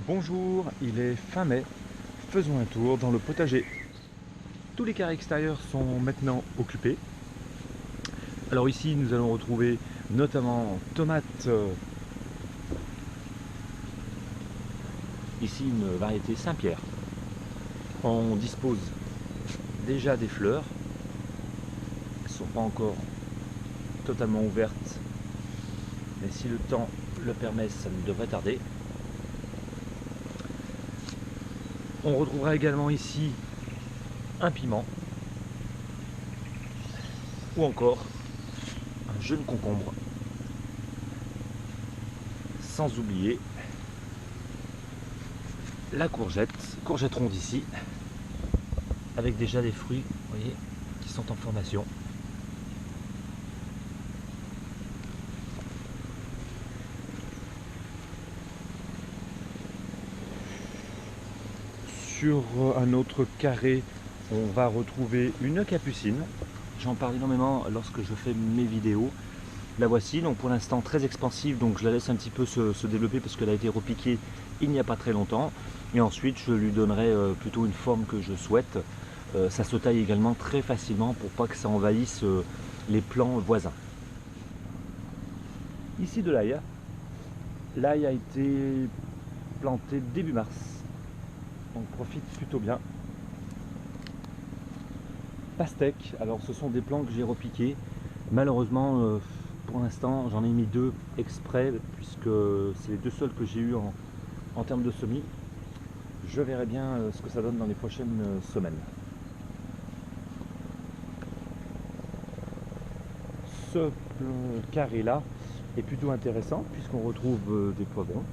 Bonjour, il est fin mai, faisons un tour dans le potager. Tous les carrés extérieurs sont maintenant occupés. Alors ici nous allons retrouver notamment tomates, ici une variété Saint-Pierre. On dispose déjà des fleurs, elles ne sont pas encore totalement ouvertes, mais si le temps le permet, ça ne devrait tarder. On retrouvera également ici un piment ou encore un jeune concombre, sans oublier la courgette ronde ici, avec déjà des fruits, vous voyez, qui sont en formation. Sur un autre carré, on va retrouver une capucine. J'en parle énormément lorsque je fais mes vidéos. La voici, donc pour l'instant très expansive, donc je la laisse un petit peu se développer parce qu'elle a été repiquée il n'y a pas très longtemps. Et ensuite je lui donnerai plutôt une forme que je souhaite. Ça se taille également très facilement pour pas que ça envahisse les plants voisins. Ici de l'ail. L'ail a été planté début mars. Donc profite plutôt bien. Pastèque, alors ce sont des plants que j'ai repiqués. Malheureusement, pour l'instant, j'en ai mis deux exprès, puisque c'est les deux seuls que j'ai eu en termes de semis. Je verrai bien ce que ça donne dans les prochaines semaines. Ce carré là est plutôt intéressant, puisqu'on retrouve des poivrons.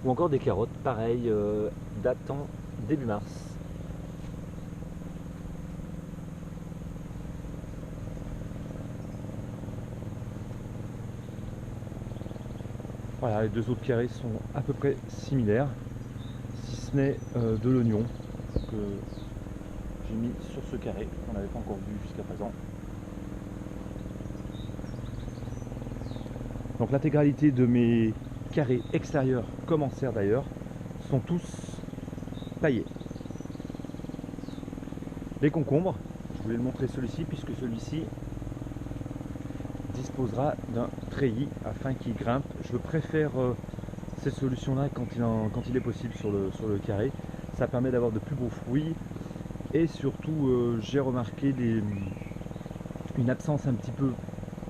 Ou encore des carottes, pareil, datant début mars. Voilà, les deux autres carrés sont à peu près similaires, si ce n'est de l'oignon que j'ai mis sur ce carré, qu'on n'avait pas encore vu jusqu'à présent. Donc l'intégralité de mes carrés extérieurs, comme en serre d'ailleurs, sont tous taillés. Les concombres, je voulais le montrer celui-ci, puisque celui-ci disposera d'un treillis afin qu'il grimpe. Je préfère cette solution là quand il est possible sur le carré. Ça permet d'avoir de plus beaux fruits et surtout j'ai remarqué une absence un petit peu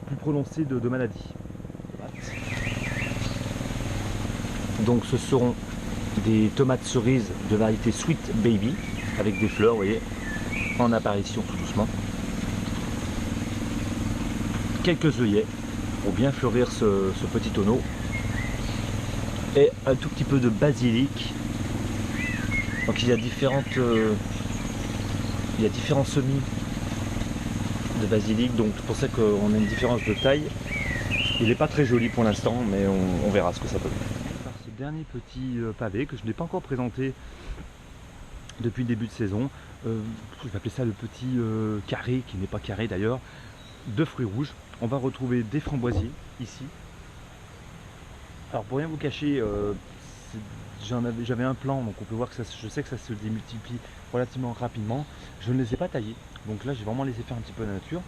plus prononcée de maladies. Donc ce seront des tomates cerises de variété Sweet Baby avec des fleurs, vous voyez, en apparition tout doucement. Quelques œillets pour bien fleurir ce petit tonneau et un tout petit peu de basilic. Donc il y a différents semis de basilic, donc c'est pour ça qu'on a une différence de taille. Il n'est pas très joli pour l'instant, mais on verra ce que ça peut donner. Par ce dernier petit pavé que je n'ai pas encore présenté depuis le début de saison, je vais appeler ça le petit carré, qui n'est pas carré d'ailleurs, de fruits rouges. On va retrouver des framboisiers ici. Alors pour rien vous cacher, j'avais un plan, donc on peut voir que je sais que ça se démultiplie relativement rapidement. Je ne les ai pas taillés, donc là j'ai vraiment laissé faire un petit peu la nature.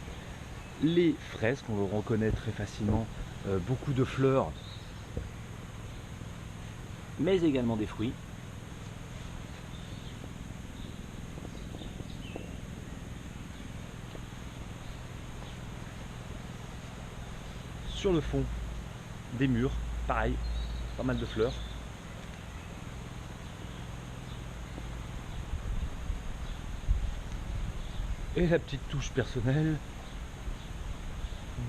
Les fraises, qu'on le reconnaît très facilement, beaucoup de fleurs, mais également des fruits. Sur le fond, des murs, pareil, pas mal de fleurs. Et la petite touche personnelle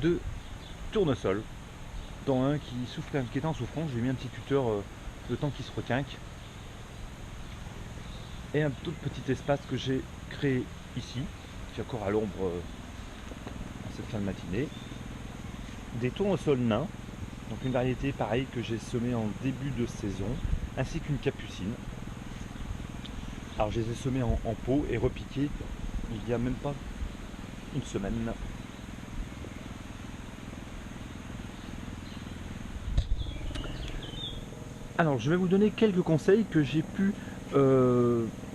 de tournesol, dont un qui était en souffrance. J'ai mis un petit tuteur le temps qu'il se requinque. Et un tout petit espace que j'ai créé ici, qui est encore à l'ombre en cette fin de matinée. Des tournesols nains, donc une variété pareille que j'ai semée en début de saison, ainsi qu'une capucine. Alors je les ai semés en pot et repiqués il n'y a même pas une semaine. Alors je vais vous donner quelques conseils que j'ai pu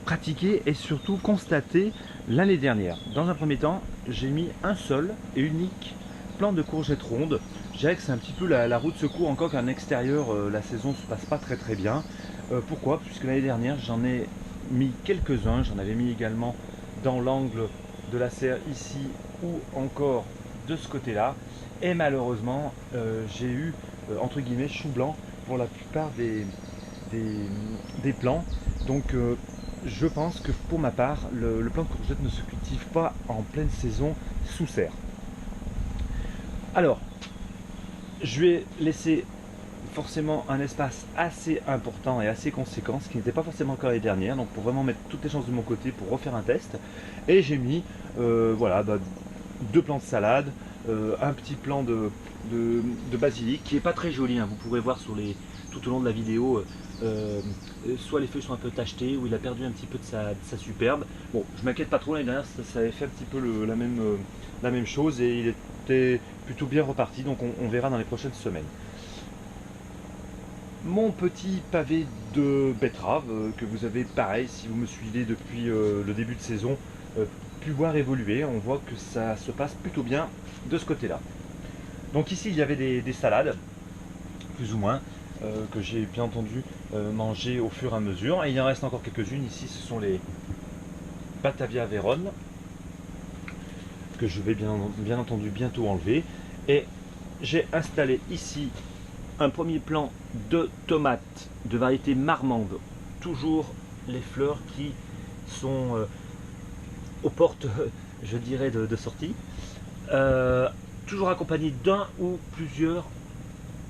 pratiquer et surtout constater l'année dernière. Dans un premier temps, j'ai mis un seul et unique plant de courgettes rondes. Je dirais que c'est un petit peu la roue de secours, encore qu'en extérieur la saison se passe pas très bien. Pourquoi? Puisque l'année dernière j'en ai mis quelques-uns, j'en avais mis également dans l'angle de la serre ici ou encore de ce côté là, et malheureusement j'ai eu entre guillemets chou blanc pour la plupart des plants. Donc je pense que pour ma part le plant de courgette ne se cultive pas en pleine saison sous serre. Alors je vais laisser forcément un espace assez important et assez conséquent, ce qui n'était pas forcément le cas l'année dernière, donc pour vraiment mettre toutes les chances de mon côté pour refaire un test. Et j'ai mis voilà, deux plants de salade, un petit plant de basilic qui est pas très joli, hein. Vous pourrez voir tout au long de la vidéo, soit les feuilles sont un peu tachetées ou il a perdu un petit peu de sa superbe. Bon, je m'inquiète pas trop, l'année dernière ça avait fait un petit peu la même chose et il était plutôt bien reparti, donc on verra dans les prochaines semaines. Mon petit pavé de betterave que vous avez, pareil, si vous me suivez depuis le début de saison, pu voir évoluer. On voit que ça se passe plutôt bien de ce côté-là. Donc ici, il y avait des salades, plus ou moins, que j'ai bien entendu manger au fur et à mesure. Et il en reste encore quelques-unes. Ici, ce sont les Batavia Vérone, que je vais bien entendu bientôt enlever. Et j'ai installé ici un premier plant de tomates de variété marmande, toujours les fleurs qui sont aux portes, je dirais, de sortie, toujours accompagné d'un ou plusieurs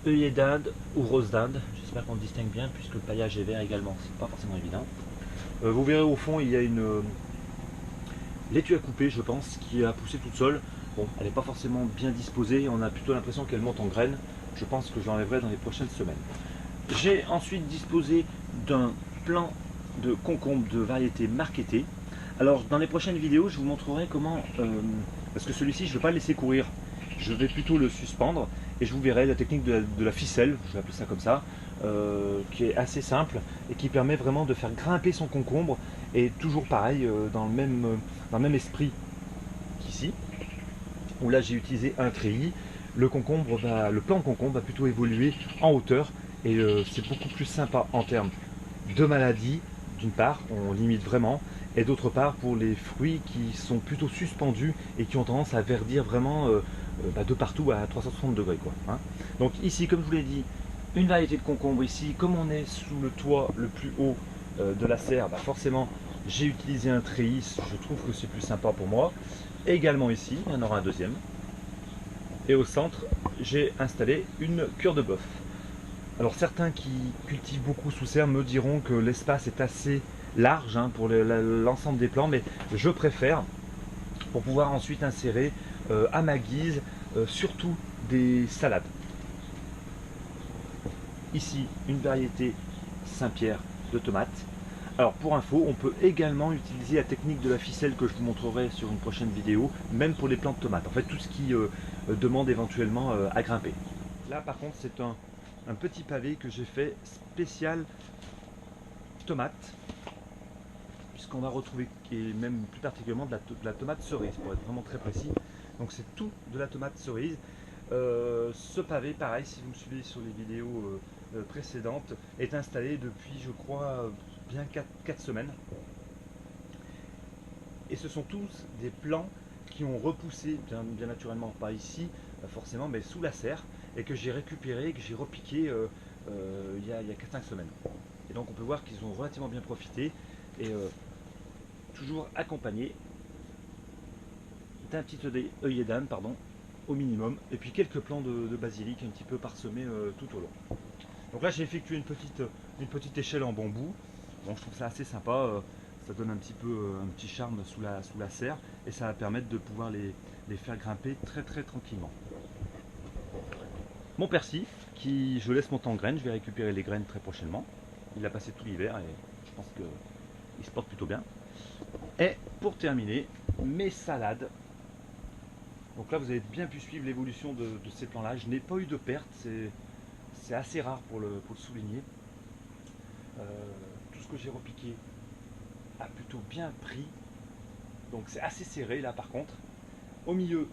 œillets d'Inde ou roses d'Inde. J'espère qu'on distingue bien puisque le paillage est vert également, c'est pas forcément évident. Vous verrez au fond il y a une laitue à couper, je pense, qui a poussé toute seule. Bon, elle n'est pas forcément bien disposée, on a plutôt l'impression qu'elle monte en graines. Je pense que je l'enlèverai dans les prochaines semaines. J'ai ensuite disposé d'un plant de concombre de variété marquetée. Alors dans les prochaines vidéos, je vous montrerai comment, parce que celui-ci je ne vais pas le laisser courir, je vais plutôt le suspendre et je vous verrai la technique de la ficelle, je vais appeler ça comme ça, qui est assez simple et qui permet vraiment de faire grimper son concombre et toujours pareil dans le même esprit qu'ici, où là j'ai utilisé un treillis. Le plant de concombre va plutôt évoluer en hauteur et c'est beaucoup plus sympa en termes de maladies, d'une part, on limite vraiment, et d'autre part pour les fruits qui sont plutôt suspendus et qui ont tendance à verdir vraiment de partout à 360 degrés, quoi, hein. Donc ici, comme je vous l'ai dit, une variété de concombre ici, comme on est sous le toit le plus haut de la serre, forcément j'ai utilisé un treillis, je trouve que c'est plus sympa pour moi. Et également ici, il y en aura un deuxième. Et au centre, j'ai installé une cure de bœuf. Alors certains qui cultivent beaucoup sous serre me diront que l'espace est assez large pour l'ensemble des plants, mais je préfère pour pouvoir ensuite insérer à ma guise surtout des salades. Ici, une variété Saint-Pierre de tomates. Alors pour info, on peut également utiliser la technique de la ficelle que je vous montrerai sur une prochaine vidéo, même pour les plants de tomates. En fait, tout ce qui demande éventuellement à grimper. Là par contre, c'est un petit pavé que j'ai fait spécial tomate, puisqu'on va retrouver, et même plus particulièrement de la tomate cerise, pour être vraiment très précis. Donc c'est tout de la tomate cerise. Ce pavé, pareil, si vous me suivez sur les vidéos précédentes, est installé depuis, je crois, bien 4 semaines. Et ce sont tous des plants qui ont repoussé, bien naturellement pas ici, forcément, mais sous la serre, et que j'ai récupéré, que j'ai repiqué il y a 4-5 semaines. Et donc on peut voir qu'ils ont relativement bien profité, et toujours accompagné d'un petit œillet d'âne, au minimum, et puis quelques plants de basilic un petit peu parsemés tout au long. Donc là j'ai effectué une petite échelle en bambou. Bon, je trouve ça assez sympa, ça donne un petit charme sous la serre, et ça va permettre de pouvoir les faire grimper très tranquillement. Mon persil, qui je laisse monter en graines, je vais récupérer les graines très prochainement. Il a passé tout l'hiver et je pense qu'il se porte plutôt bien. Et pour terminer, mes salades. Donc là vous avez bien pu suivre l'évolution de ces plants là. Je n'ai pas eu de perte, c'est assez rare pour le souligner. Tout ce que j'ai repiqué a plutôt bien pris. Donc c'est assez serré là par contre. Au milieu,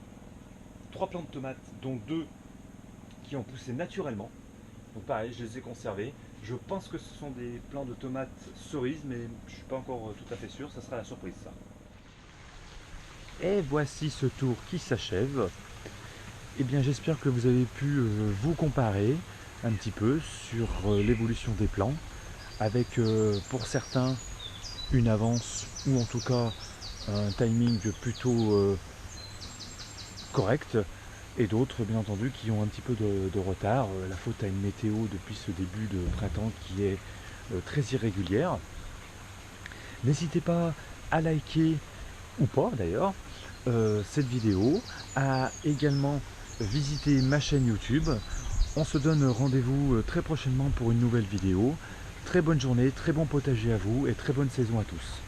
3 plants de tomates, dont 2 qui ont poussé naturellement. Donc pareil, je les ai conservés. Je pense que ce sont des plants de tomates cerises, mais je ne suis pas encore tout à fait sûr. Ça sera la surprise ça. Et voici ce tour qui s'achève. Eh bien j'espère que vous avez pu vous comparer un petit peu sur l'évolution des plants, avec pour certains une avance ou en tout cas un timing plutôt correct, et d'autres bien entendu qui ont un petit peu de retard, la faute à une météo depuis ce début de printemps qui est très irrégulière. N'hésitez pas à liker ou pas d'ailleurs cette vidéo, à également visiter ma chaîne YouTube. On se donne rendez-vous très prochainement pour une nouvelle vidéo. Très bonne journée, très bon potager à vous et très bonne saison à tous.